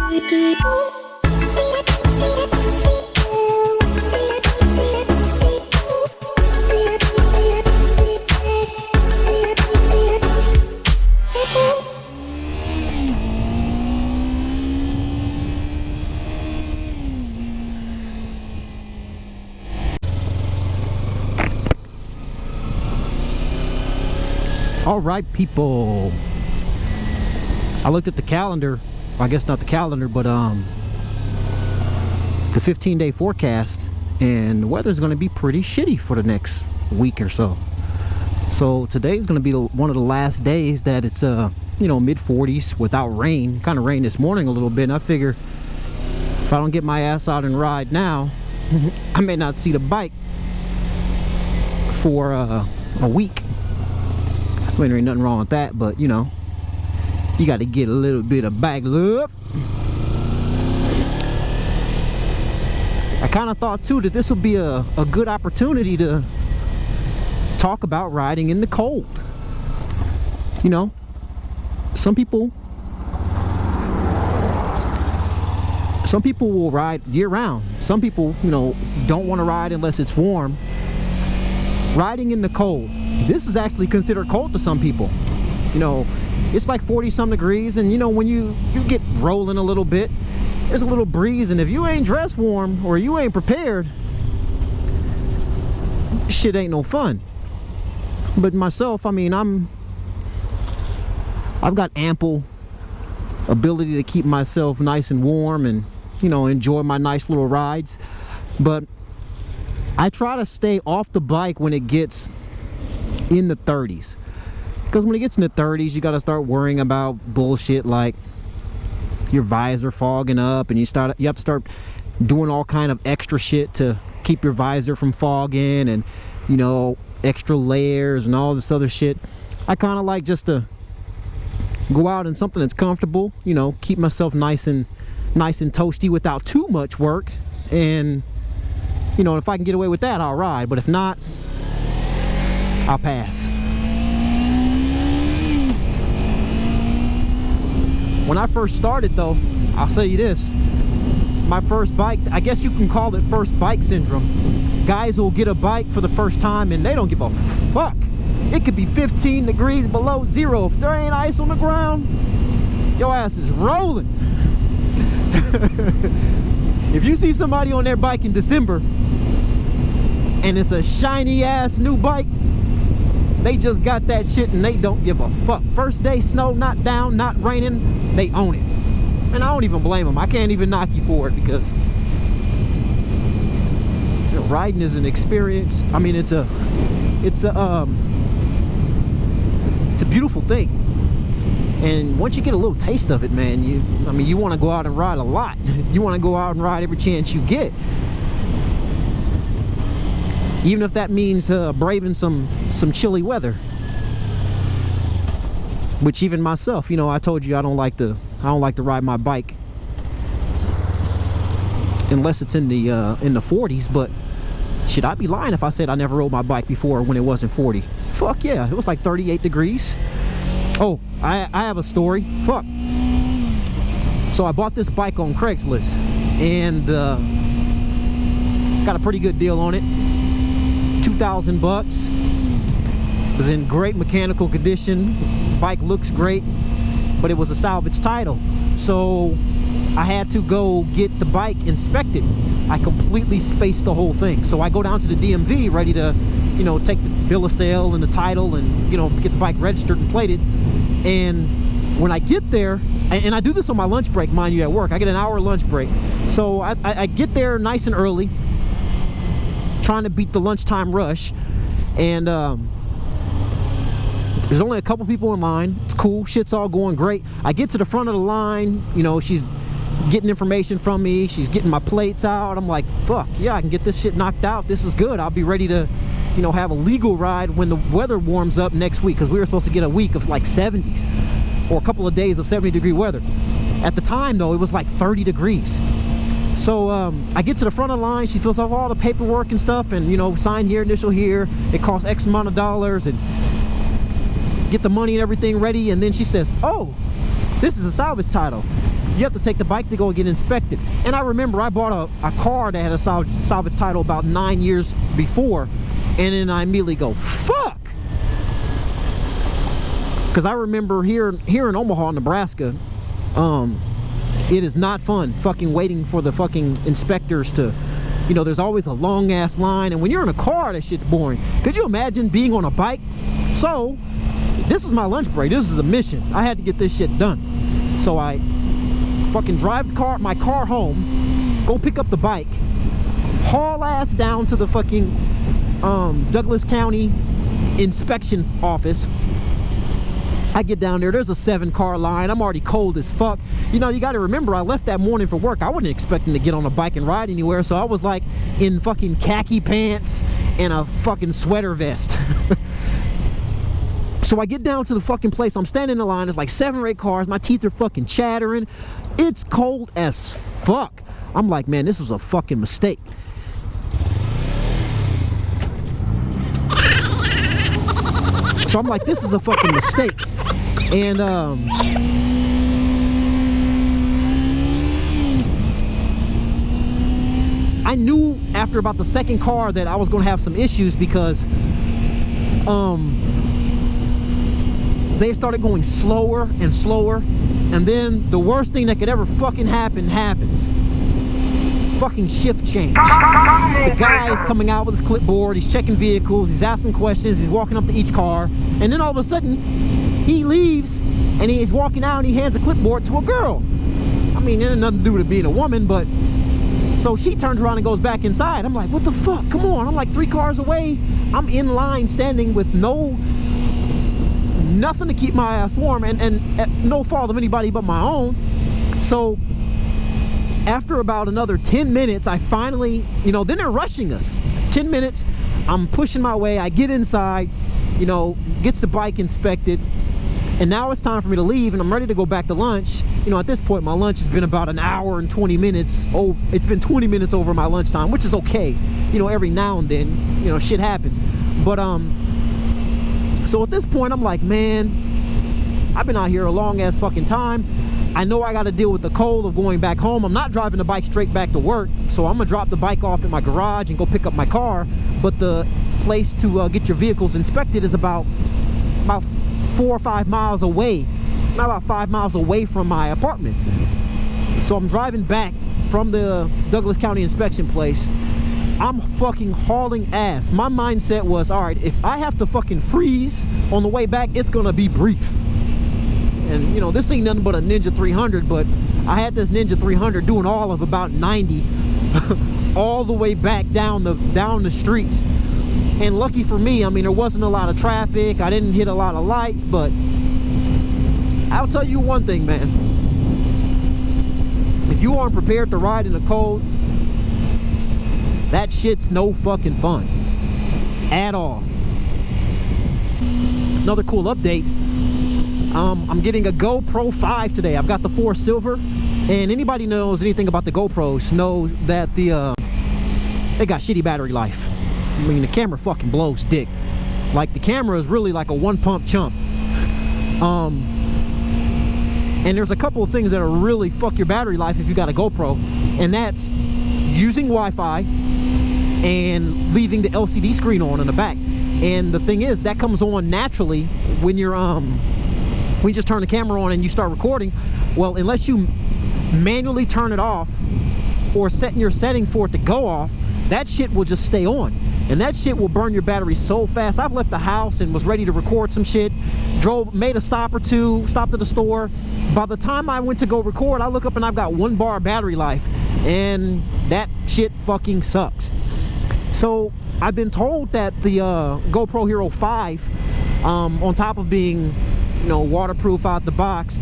All right, people. I looked at the calendar. I guess not the calendar, but the 15-day forecast, and the weather's going to be pretty shitty for the next week or so. So today is going to be one of the last days that it's you know, mid-40s without rain. Kind of rained this morning a little bit, and I figure if I don't get my ass out and ride now, I may not see the bike for a week. I mean, there ain't nothing wrong with that, but you know, you got to get a little bit of bike love. I kind of thought too that this would be a good opportunity to talk about riding in the cold. You know, some people will ride year round. Some people, you know, don't want to ride unless it's warm. Riding in the cold, this is actually considered cold to some people. You know, it's like 40-some degrees, and you know, when you get rolling a little bit, there's a little breeze, and if you ain't dressed warm or you ain't prepared, shit ain't no fun. But myself, I mean, I've got ample ability to keep myself nice and warm and, you know, enjoy my nice little rides. But I try to stay off the bike when it gets in the 30s, because when it gets in the 30s, you got to start worrying about bullshit like your visor fogging up, and you have to start doing all kind of extra shit to keep your visor from fogging, and you know, extra layers and all this other shit. I kind of like just to go out in something that's comfortable, you know, keep myself nice and toasty without too much work. And you know, if I can get away with that, I'll ride, but if not, I'll pass. When I first started though, I'll say you this, my first bike, I guess you can call it first bike syndrome. Guys will get a bike for the first time and they don't give a fuck. It could be 15 degrees below zero. If there ain't ice on the ground, your ass is rolling. If you see somebody on their bike in December and it's a shiny ass new bike, they just got that shit and they don't give a fuck. First day, snow, not down, not raining, they own it. And I don't even blame them. I can't even knock you for it, because you know, riding is an experience. I mean, it's a beautiful thing. And once you get a little taste of it, man, you want to go out and ride a lot. You want to go out and ride every chance you get. Even if that means braving some chilly weather. Which even myself, you know, I told you I don't like to ride my bike unless it's in the 40s. But shit, I'd be lying if I said I never rode my bike before when it wasn't 40. Fuck yeah, it was like 38 degrees. Oh, I have a story. Fuck. So I bought this bike on Craigslist and got a pretty good deal on it. $2,000. It was in great mechanical condition. Bike looks great, but it was a salvage title. So I had to go get the bike inspected. I completely spaced the whole thing. So I go down to the DMV ready to, you know, take the bill of sale and the title and, you know, get the bike registered and plated. And when I get there, and I do this on my lunch break, mind you, at work. I get an hour lunch break. So I get there nice and early, trying to beat the lunchtime rush. And there's only a couple people in line. It's cool, shit's all going great. I get to the front of the line, you know, she's getting information from me, she's getting my plates out. I'm like, fuck yeah, I can get this shit knocked out. This is good. I'll be ready to, you know, have a legal ride when the weather warms up next week, because we were supposed to get a week of like 70s or a couple of days of 70-degree weather. At the time though, it was like 30 degrees. So I get to the front of the line, she fills out all the paperwork and stuff, and you know, sign here, initial here, it costs X amount of dollars, and get the money and everything ready. And then she says, oh, this is a salvage title. you have to take the bike to go get inspected. And I remember I bought a car that had a salvage title about 9 years before, and then I immediately go, fuck! Because I remember here in Omaha, Nebraska, it is not fun fucking waiting for the fucking inspectors to, you know, there's always a long ass line, and when you're in a car, that shit's boring. Could you imagine being on a bike? So this is my lunch break. This is a mission. I had to get this shit done. So I fucking drive my car home, go pick up the bike, haul ass down to the fucking Douglas County inspection office. I get down there, there's a 7-car line. I'm already cold as fuck. You know, you got to remember, I left that morning for work. I wasn't expecting to get on a bike and ride anywhere, so I was like in fucking khaki pants and a fucking sweater vest. So I get down to the fucking place. I'm standing in the line. There's like 7 or 8 cars. My teeth are fucking chattering. It's cold as fuck. I'm like, man, this was a fucking mistake. So I'm like, this is a fucking mistake. And I knew after about the 2nd car that I was gonna have some issues, because they started going slower and slower, and then the worst thing that could ever fucking happen happens. Fucking shift change. The guy is coming out with his clipboard, he's checking vehicles, he's asking questions, he's walking up to each car, and then all of a sudden he leaves and he's walking out and he hands a clipboard to a girl. I mean, it had nothing to do with it being a woman, but so she turns around and goes back inside. I'm like, what the fuck? Come on. I'm like 3 cars away. I'm in line standing with nothing to keep my ass warm, and no fault of anybody but my own. So after about another 10 minutes, I finally, you know, then they're rushing us. 10 minutes, I'm pushing my way, I get inside, you know, gets the bike inspected, and now it's time for me to leave, and I'm ready to go back to lunch. You know, at this point, my lunch has been about an hour and 20 minutes. Oh, it's been 20 minutes over my lunchtime, which is okay. You know, every now and then, you know, shit happens. But, so at this point, I'm like, man, I've been out here a long ass fucking time. I know I got to deal with the cold of going back home. I'm not driving the bike straight back to work, so I'm gonna drop the bike off at my garage and go pick up my car. But the place to get your vehicles inspected is about 4 or 5 miles away, not about 5 miles away from my apartment. So I'm driving back from the Douglas County inspection place. I'm fucking hauling ass. My mindset was, all right, if I have to fucking freeze on the way back, it's gonna be brief. And you know, this ain't nothing but a Ninja 300, but I had this Ninja 300 doing all of about 90 all the way back down the streets. And lucky for me, I mean, there wasn't a lot of traffic. I didn't hit a lot of lights, but I'll tell you one thing, man. If you aren't prepared to ride in the cold, that shit's no fucking fun at all. Another cool update. I'm getting a GoPro 5 today. I've got the 4 silver, and anybody knows anything about the GoPros knows that they got shitty battery life. I mean, the camera fucking blows dick. Like, the camera is really like a 1-pump chump. And there's a couple of things that'll really fuck your battery life if you got a GoPro, and that's using Wi-Fi and leaving the LCD screen on in the back. And the thing is, that comes on naturally when you're when you just turn the camera on and you start recording. Well, unless you manually turn it off or set in your settings for it to go off, that shit will just stay on, and that shit will burn your battery so fast. I've left the house and was ready to record some shit, made a stop or two, stopped at the store. By the time I went to go record, I look up and I've got 1 bar of battery life, and that shit fucking sucks. So I've been told that the GoPro Hero 5, on top of being, you know, waterproof out the box,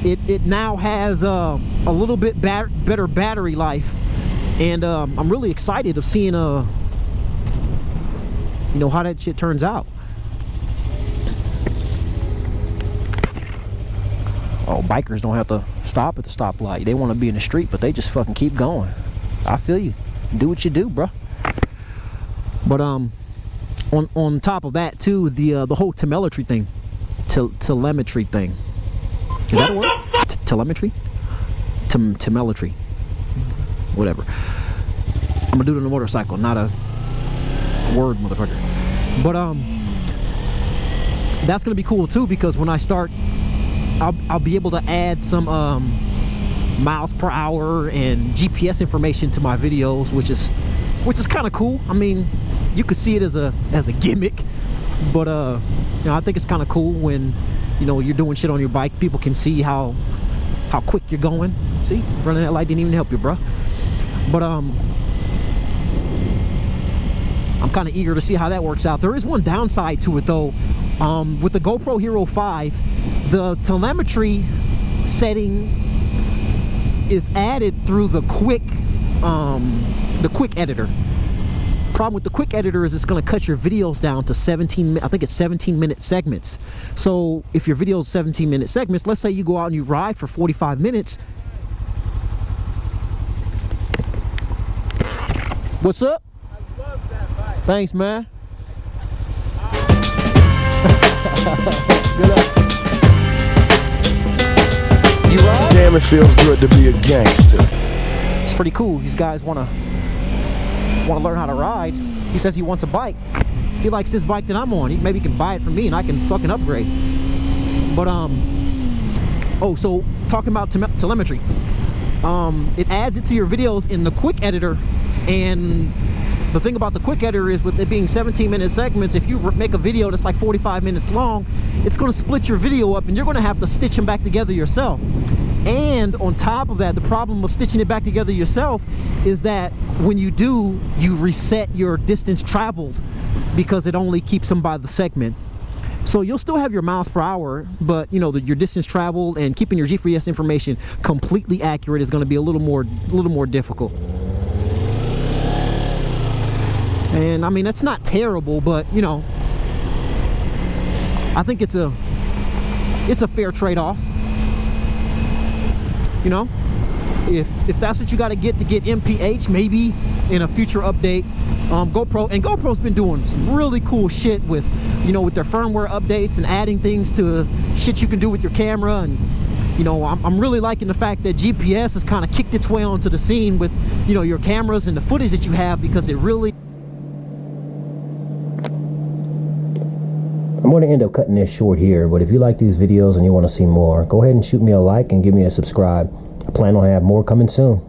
it now has a little bit better battery life, and I'm really excited of seeing you know, how that shit turns out. Oh, bikers don't have to stop at the stoplight. They want to be in the street, but they just fucking keep going. I feel you. Do what you do, bro. But on top of that too, the whole telemetry thing. Telemetry thing. Is that a word? Telemetry? telemetry, whatever. I'm gonna do it on a motorcycle, not a word, motherfucker. But that's gonna be cool too, because when I start, I'll be able to add some miles per hour and GPS information to my videos, which is kind of cool. I mean, you could see it as a gimmick, but you know, I think it's kind of cool when, you know, you're doing shit on your bike, people can see how quick you're going. See, running that light didn't even help you, bro. But I'm kind of eager to see how that works out. There is one downside to it though. With the GoPro Hero 5, the telemetry setting is added through the quick editor. Problem with the quick editor is it's going to cut your videos down to 17, I think it's 17-minute segments. So if your video is 17-minute segments, let's say you go out and you ride for 45 minutes. What's up? I love that bike. Thanks, man. Good luck. You ride? Damn, it feels good to be a gangster. It's pretty cool. These guys want to learn how to ride. He says he wants a bike. He likes this bike that I'm on. Maybe he can buy it from me and I can fucking upgrade. But oh, so talking about telemetry, it adds it to your videos in the quick editor. And the thing about the quick editor is, with it being 17-minute segments, if you make a video that's like 45 minutes long, it's going to split your video up and you're going to have to stitch them back together yourself. And on top of that, the problem of stitching it back together yourself is that when you do, you reset your distance traveled, because it only keeps them by the segment. So you'll still have your miles per hour, but you know, your distance traveled and keeping your GPS information completely accurate is going to be a little more difficult. And I mean, that's not terrible, but you know, I think it's a fair trade-off. You know, if that's what you got to get MPH, maybe in a future update, GoPro's been doing some really cool shit with, you know, with their firmware updates and adding things to shit you can do with your camera. And you know, I'm really liking the fact that GPS has kind of kicked its way onto the scene with, you know, your cameras and the footage that you have, because it really. I'm going to end up cutting this short here, but if you like these videos and you want to see more, go ahead and shoot me a like and give me a subscribe. I plan on having more coming soon.